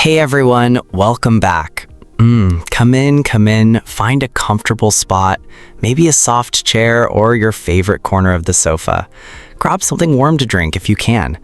Hey everyone, welcome back. Come in, find a comfortable spot, maybe a soft chair or your favorite corner of the sofa. Grab something warm to drink if you can.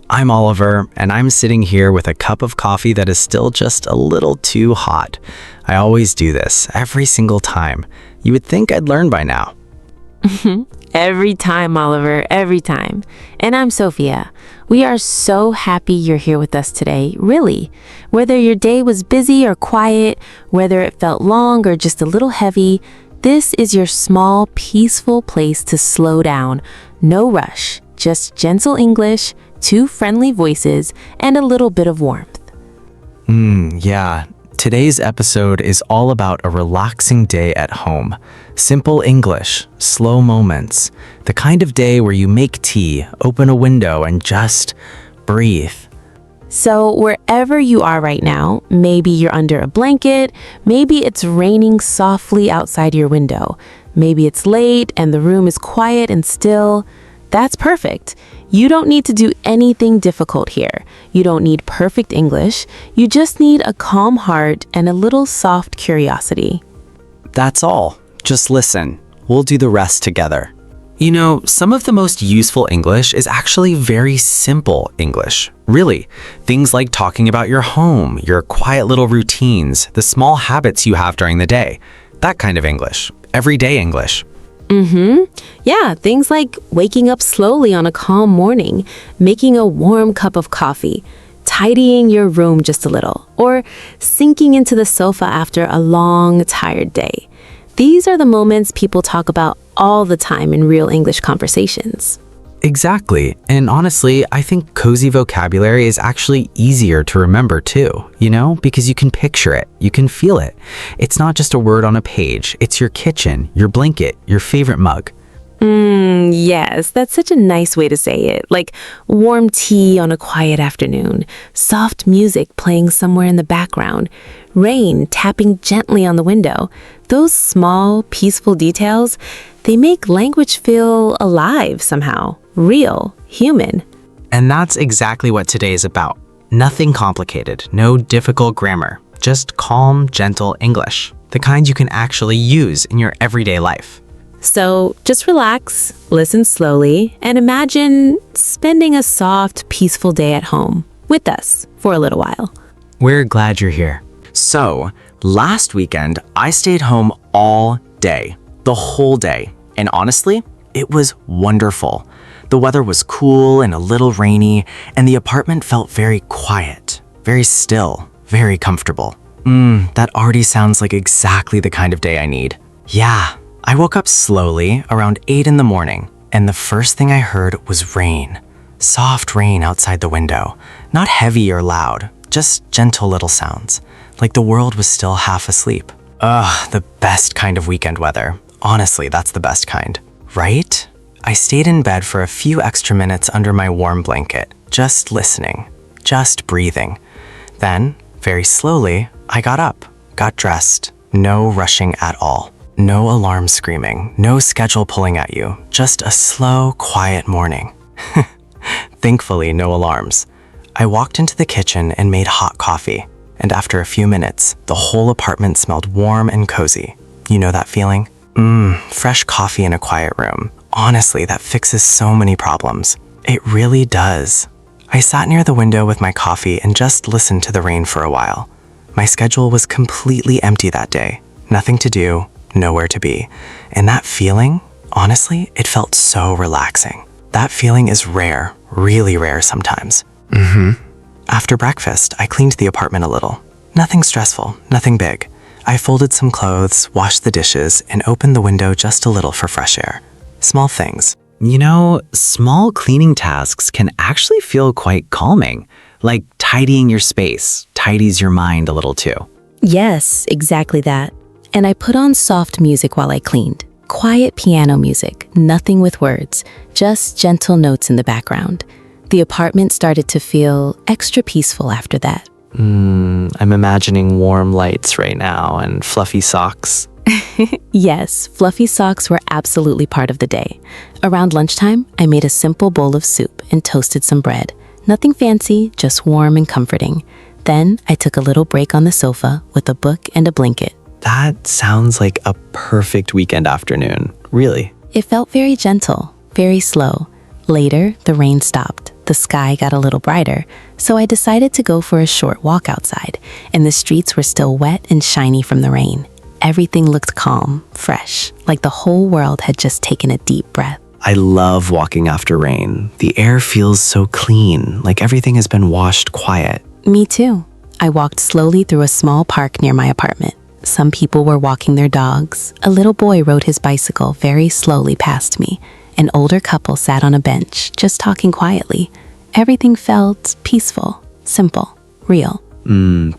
I'm Oliver, and I'm sitting here with a cup of coffee that is still just a little too hot. I always do this, every single time. You would think I'd learn by now. Every time, Oliver, every time. And I'm Sophia. We are so happy you're here with us today, really. Whether your day was busy or quiet, whether it felt long or just a little heavy, this is your small, peaceful place to slow down. No rush, just gentle English, two friendly voices, and a little bit of warmth. Yeah. Today's episode is all about a relaxing day at home. Simple English, slow moments, the kind of day where you make tea, open a window, and just breathe. So wherever you are right now, maybe you're under a blanket, maybe it's raining softly outside your window, maybe it's late and the room is quiet and still. That's perfect. You don't need to do anything difficult here. You don't need perfect English. You just need a calm heart and a little soft curiosity. That's all. Just listen. We'll do the rest together. You know, some of the most useful English is actually very simple English. Really, things like talking about your home, your quiet little routines, the small habits you have during the day. That kind of English. Everyday English. Yeah, things like waking up slowly on a calm morning, making a warm cup of coffee, tidying your room just a little, or sinking into the sofa after a long, tired day. These are the moments people talk about all the time in real English conversations. Exactly. And honestly, I think cozy vocabulary is actually easier to remember too, because you can picture it, you can feel it. It's not just a word on a page, it's your kitchen, your blanket, your favorite mug. Yes, that's such a nice way to say it. Like warm tea on a quiet afternoon, soft music playing somewhere in the background, rain tapping gently on the window. Those small, peaceful details, they make language feel alive somehow, real, human. And that's exactly what today is about. Nothing complicated, no difficult grammar, just calm, gentle English, the kind you can actually use in your everyday life. So just relax, listen slowly, and imagine spending a soft, peaceful day at home with us for a little while. We're glad you're here. So, last weekend, I stayed home all day, the whole day. And honestly, it was wonderful. The weather was cool and a little rainy, and the apartment felt very quiet, very still, very comfortable. That already sounds like exactly the kind of day I need. Yeah. I woke up slowly around 8 in the morning, and the first thing I heard was rain. Soft rain outside the window. Not heavy or loud, just gentle little sounds, like the world was still half asleep. The best kind of weekend weather. Honestly, that's the best kind. Right? I stayed in bed for a few extra minutes under my warm blanket, just listening, just breathing. Then, very slowly, I got up, got dressed. No rushing at all. No alarm screaming, no schedule pulling at you, just a slow, quiet morning. Thankfully, no alarms. I walked into the kitchen and made hot coffee, and after a few minutes, the whole apartment smelled warm and cozy. You know that feeling? Fresh coffee in a quiet room. Honestly, that fixes so many problems. It really does. I sat near the window with my coffee and just listened to the rain for a while. My schedule was completely empty that day. Nothing to do. Nowhere to be. And that feeling, honestly, it felt so relaxing. That feeling is rare, really rare sometimes. After breakfast, I cleaned the apartment a little. Nothing stressful, nothing big. I folded some clothes, washed the dishes, and opened the window just a little for fresh air. Small things. Small cleaning tasks can actually feel quite calming. Like tidying your space tidies your mind a little too. Yes, exactly that. And I put on soft music while I cleaned. Quiet piano music, nothing with words, just gentle notes in the background. The apartment started to feel extra peaceful after that. I'm imagining warm lights right now and fluffy socks. Yes, fluffy socks were absolutely part of the day. Around lunchtime, I made a simple bowl of soup and toasted some bread. Nothing fancy, just warm and comforting. Then I took a little break on the sofa with a book and a blanket. That sounds like a perfect weekend afternoon. Really? It felt very gentle, very slow. Later, the rain stopped. The sky got a little brighter, so I decided to go for a short walk outside, and the streets were still wet and shiny from the rain. Everything looked calm, fresh, like the whole world had just taken a deep breath. I love walking after rain. The air feels so clean, like everything has been washed quiet. Me too. I walked slowly through a small park near my apartment. Some people were walking their dogs. A little boy rode his bicycle very slowly past me. An older couple sat on a bench, just talking quietly. Everything felt peaceful, simple, real.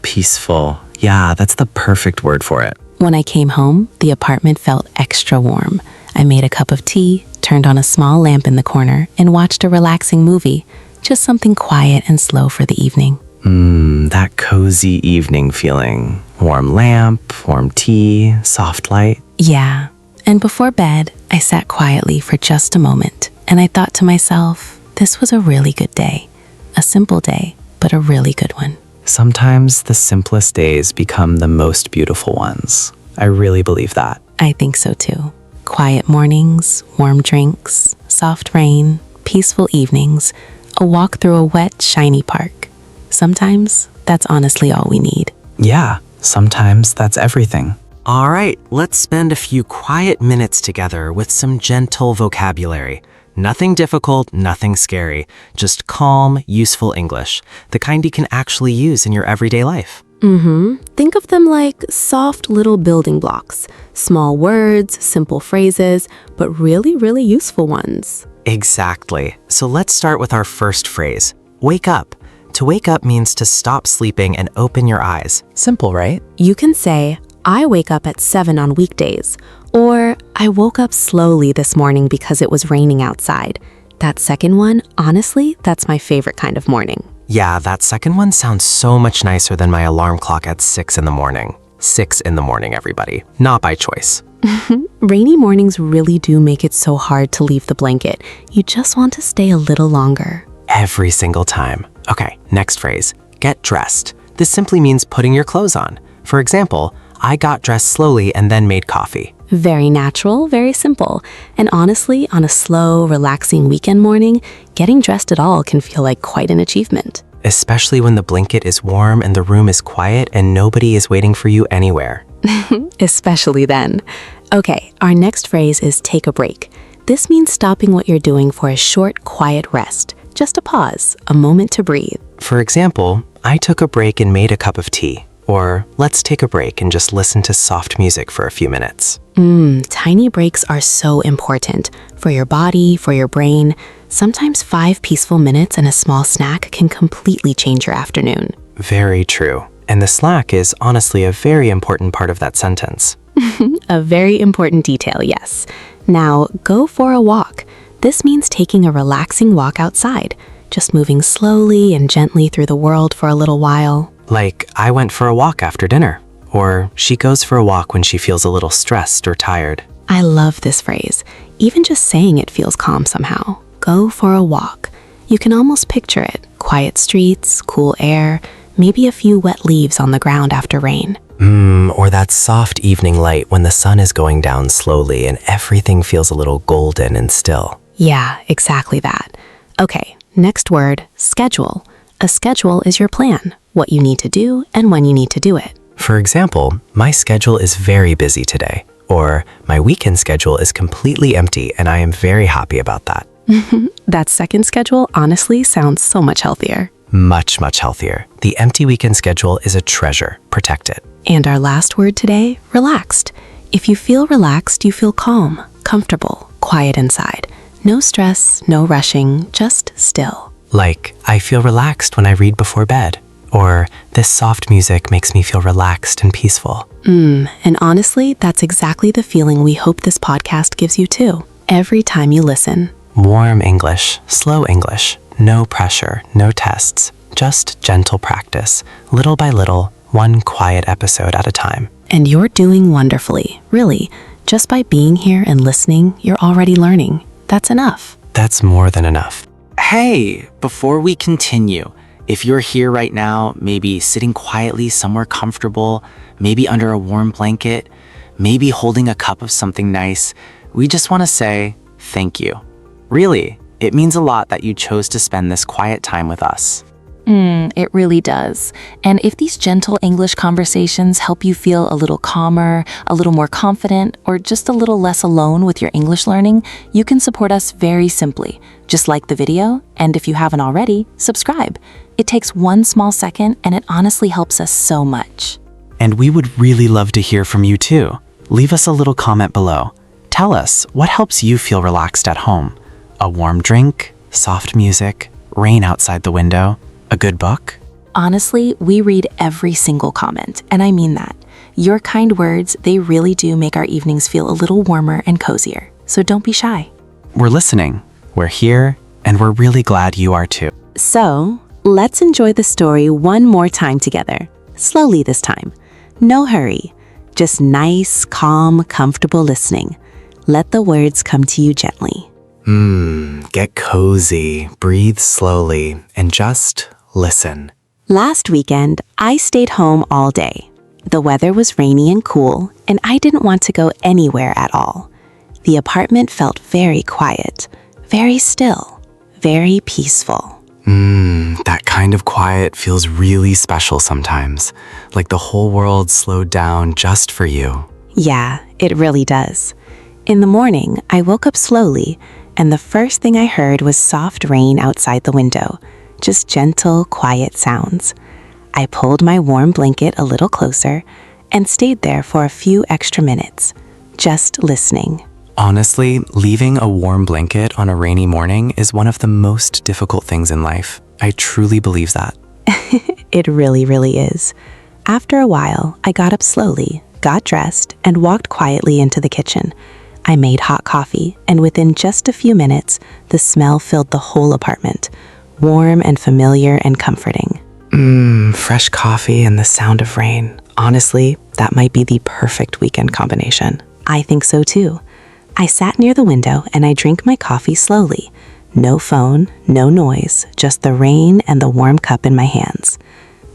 Peaceful. Yeah, that's the perfect word for it. When I came home, the apartment felt extra warm. I made a cup of tea, turned on a small lamp in the corner, and watched a relaxing movie. Just something quiet and slow for the evening. That cozy evening feeling. Warm lamp, warm tea, soft light. Yeah. And before bed, I sat quietly for just a moment, and I thought to myself, this was a really good day. A simple day, but a really good one. Sometimes the simplest days become the most beautiful ones. I really believe that. I think so too. Quiet mornings, warm drinks, soft rain, peaceful evenings, a walk through a wet, shiny park. Sometimes that's honestly all we need. Yeah, sometimes that's everything. All right, let's spend a few quiet minutes together with some gentle vocabulary. Nothing difficult, nothing scary. Just calm, useful English. The kind you can actually use in your everyday life. Think of them like soft little building blocks. Small words, simple phrases, but really, really useful ones. Exactly. So let's start with our first phrase. Wake up. To wake up means to stop sleeping and open your eyes. Simple, right? You can say, I wake up at 7 on weekdays, or I woke up slowly this morning because it was raining outside. That second one, honestly, that's my favorite kind of morning. Yeah, that second one sounds so much nicer than my alarm clock at 6 in the morning. 6 in the morning, everybody. Not by choice. Rainy mornings really do make it so hard to leave the blanket. You just want to stay a little longer. Every single time. Okay, next phrase. Get dressed. This simply means putting your clothes on. For example, I got dressed slowly and then made coffee. Very natural, very simple. And honestly, on a slow, relaxing weekend morning, getting dressed at all can feel like quite an achievement. Especially when the blanket is warm and the room is quiet and nobody is waiting for you anywhere. Especially then. Okay, our next phrase is take a break. This means stopping what you're doing for a short, quiet rest. Just a pause, a moment to breathe. For example, I took a break and made a cup of tea. Or let's take a break and just listen to soft music for a few minutes. Tiny breaks are so important for your body, for your brain. Sometimes 5 peaceful minutes and a small snack can completely change your afternoon. Very true. And the snack is honestly a very important part of that sentence. A very important detail, yes. Now, go for a walk. This means taking a relaxing walk outside, just moving slowly and gently through the world for a little while. Like, I went for a walk after dinner. Or she goes for a walk when she feels a little stressed or tired. I love this phrase. Even just saying it feels calm somehow. Go for a walk. You can almost picture it. Quiet streets, cool air, maybe a few wet leaves on the ground after rain. Or that soft evening light when the sun is going down slowly and everything feels a little golden and still. Yeah, exactly that. Okay, next word, schedule. A schedule is your plan, what you need to do and when you need to do it. For example, my schedule is very busy today. Or my weekend schedule is completely empty and I am very happy about that. That second schedule honestly sounds so much healthier. Much, much healthier. The empty weekend schedule is a treasure. Protect it. And our last word today, relaxed. If you feel relaxed, you feel calm, comfortable, quiet inside. No stress, no rushing, just still. Like, I feel relaxed when I read before bed. Or, this soft music makes me feel relaxed and peaceful. And honestly, that's exactly the feeling we hope this podcast gives you too. Every time you listen. Warm English, slow English, no pressure, no tests, just gentle practice, little by little, one quiet episode at a time. And you're doing wonderfully, really. Just by being here and listening, you're already learning. That's enough. That's more than enough. Hey, before we continue, If you're here right now, maybe sitting quietly somewhere comfortable, maybe under a warm blanket, maybe holding a cup of something nice, we just want to say thank you. Really, it means a lot that you chose to spend this quiet time with us. It really does. And if these gentle English conversations help you feel a little calmer, a little more confident, or just a little less alone with your English learning, you can support us very simply. Just like the video, and if you haven't already, subscribe. It takes one small second, and it honestly helps us so much. And we would really love to hear from you too. Leave us a little comment below. Tell us what helps you feel relaxed at home. A warm drink, soft music, rain outside the window, a good book? Honestly, we read every single comment, and I mean that. Your kind words, they really do make our evenings feel a little warmer and cozier. So don't be shy. We're listening, we're here, and we're really glad you are too. So, let's enjoy the story one more time together. Slowly this time. No hurry. Just nice, calm, comfortable listening. Let the words come to you gently. Get cozy, breathe slowly, and just listen. Last weekend, I stayed home all day. The weather was rainy and cool, and I didn't want to go anywhere at all. The apartment felt very quiet, very still, very peaceful. That kind of quiet feels really special sometimes, like the whole world slowed down just for you. Yeah, it really does. In the morning, I woke up slowly, and the first thing I heard was soft rain outside the window, just gentle, quiet sounds. I pulled my warm blanket a little closer and stayed there for a few extra minutes, just listening. Honestly, leaving a warm blanket on a rainy morning is one of the most difficult things in life. I truly believe that. It really, really is. After a while, I got up slowly, got dressed, and walked quietly into the kitchen. I made hot coffee, and within just a few minutes, the smell filled the whole apartment, warm and familiar and comforting. Fresh coffee and the sound of rain. Honestly, that might be the perfect weekend combination. I think so too. I sat near the window and I drank my coffee slowly. No phone, no noise, just the rain and the warm cup in my hands.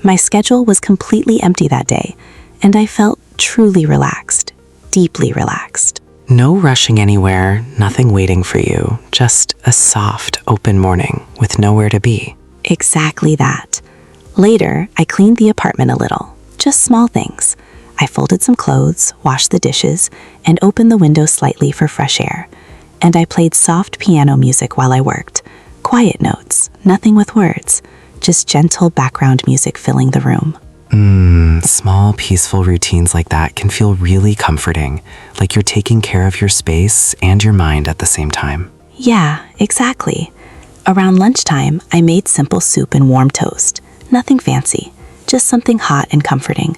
My schedule was completely empty that day, and I felt truly relaxed, deeply relaxed. No rushing anywhere, nothing waiting for you, just a soft, open morning with nowhere to be. Exactly that. Later, I cleaned the apartment a little, just small things. I folded some clothes, washed the dishes, and opened the window slightly for fresh air. And I played soft piano music while I worked. Quiet notes, nothing with words, just gentle background music filling the room. Small, peaceful routines like that can feel really comforting, like you're taking care of your space and your mind at the same time. Yeah, exactly. Around lunchtime, I made simple soup and warm toast. Nothing fancy, just something hot and comforting.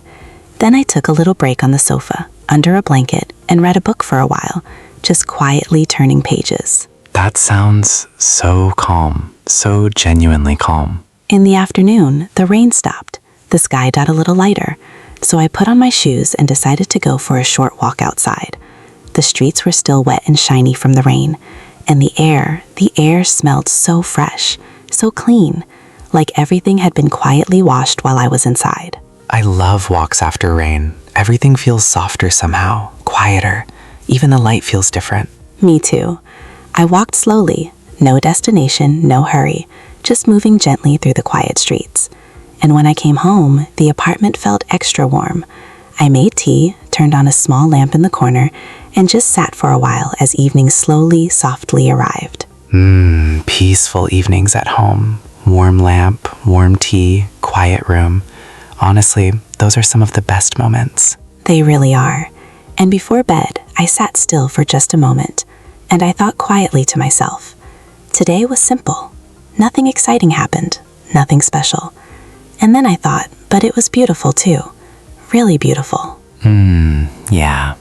Then I took a little break on the sofa, under a blanket, and read a book for a while, just quietly turning pages. That sounds so calm, so genuinely calm. In the afternoon, the rain stopped. The sky got a little lighter, so I put on my shoes and decided to go for a short walk outside. The streets were still wet and shiny from the rain, and the air smelled so fresh, so clean, like everything had been quietly washed while I was inside. I love walks after rain. Everything feels softer somehow, quieter. Even the light feels different. Me too. I walked slowly, no destination, no hurry, just moving gently through the quiet streets. And when I came home, the apartment felt extra warm. I made tea, turned on a small lamp in the corner, and just sat for a while as evening slowly, softly arrived. Peaceful evenings at home. Warm lamp, warm tea, quiet room. Honestly, those are some of the best moments. They really are. And before bed, I sat still for just a moment, and I thought quietly to myself. Today was simple. Nothing exciting happened, nothing special. And then I thought, but it was beautiful too. Really beautiful. Yeah.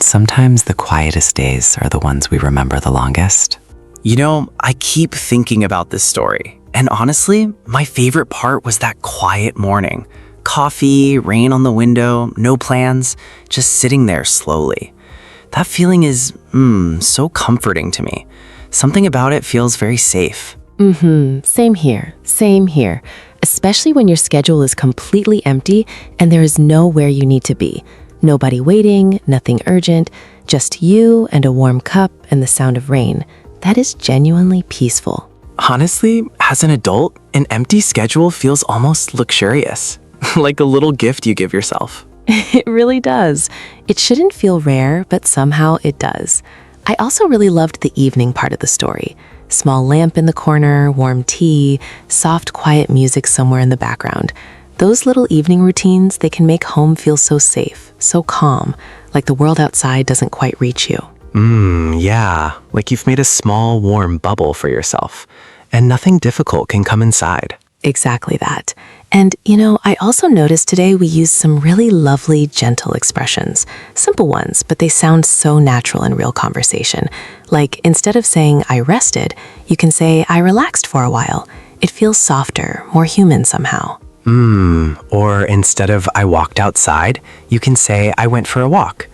Sometimes the quietest days are the ones we remember the longest. You know, I keep thinking about this story. And honestly, my favorite part was that quiet morning. Coffee, rain on the window, no plans, just sitting there slowly. That feeling is, so comforting to me. Something about it feels very safe. Same here. especially when your schedule is completely empty and there is nowhere you need to be. Nobody waiting, nothing urgent, just you and a warm cup and the sound of rain. That is genuinely peaceful. Honestly, as an adult, an empty schedule feels almost luxurious, like a little gift you give yourself. It really does. It shouldn't feel rare, but somehow it does. I also really loved the evening part of the story. Small lamp in the corner, warm tea, soft, quiet music somewhere in the background. Those little evening routines, they can make home feel so safe, so calm, like the world outside doesn't quite reach you. Yeah, like you've made a small, warm bubble for yourself, and nothing difficult can come inside. Exactly that. And, I also noticed today we used some really lovely, gentle expressions. Simple ones, but they sound so natural in real conversation. Like, instead of saying, I rested, you can say, I relaxed for a while. It feels softer, more human somehow. Or instead of I walked outside, you can say I went for a walk.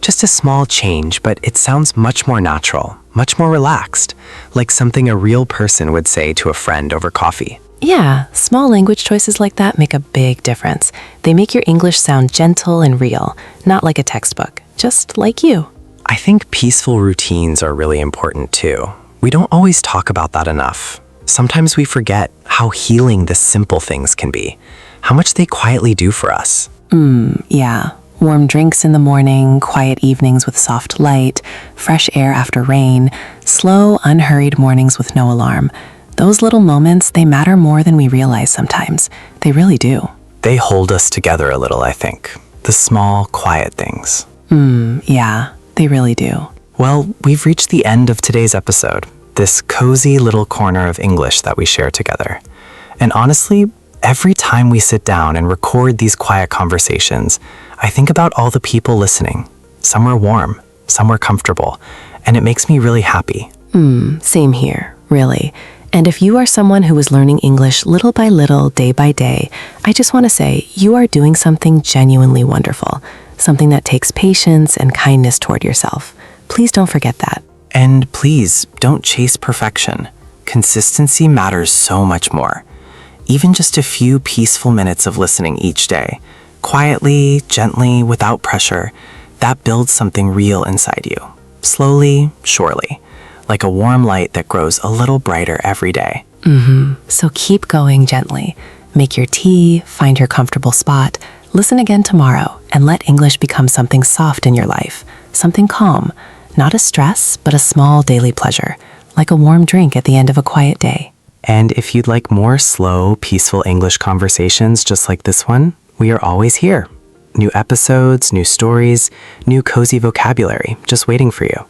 Just a small change, but it sounds much more natural, much more relaxed, like something a real person would say to a friend over coffee. Yeah, small language choices like that make a big difference. They make your English sound gentle and real, not like a textbook, just like you. I think peaceful routines are really important too. We don't always talk about that enough. Sometimes we forget how healing the simple things can be, how much they quietly do for us. Yeah, warm drinks in the morning, quiet evenings with soft light, fresh air after rain, slow, unhurried mornings with no alarm. Those little moments, they matter more than we realize sometimes. They really do. They hold us together a little, I think. The small, quiet things. Yeah, they really do. Well, we've reached the end of today's episode, this cozy little corner of English that we share together. And honestly, every time we sit down and record these quiet conversations, I think about all the people listening. Some were warm, some were comfortable, and it makes me really happy. Same here, really. And if you are someone who is learning English little by little, day by day, I just want to say you are doing something genuinely wonderful, something that takes patience and kindness toward yourself. Please don't forget that. And please, don't chase perfection. Consistency matters so much more. Even just a few peaceful minutes of listening each day, quietly, gently, without pressure, that builds something real inside you. Slowly, surely. Like a warm light that grows a little brighter every day. So keep going gently. Make your tea, find your comfortable spot, listen again tomorrow, and let English become something soft in your life, something calm, not a stress, but a small daily pleasure, like a warm drink at the end of a quiet day. And if you'd like more slow, peaceful English conversations just like this one, we are always here. New episodes, new stories, new cozy vocabulary, just waiting for you.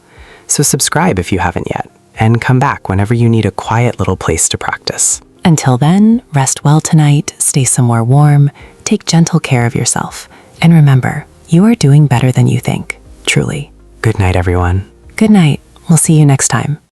So subscribe if you haven't yet, and come back whenever you need a quiet little place to practice. Until then, rest well tonight, stay somewhere warm, take gentle care of yourself, and remember, you are doing better than you think, truly. Good night, everyone. Good night. We'll see you next time.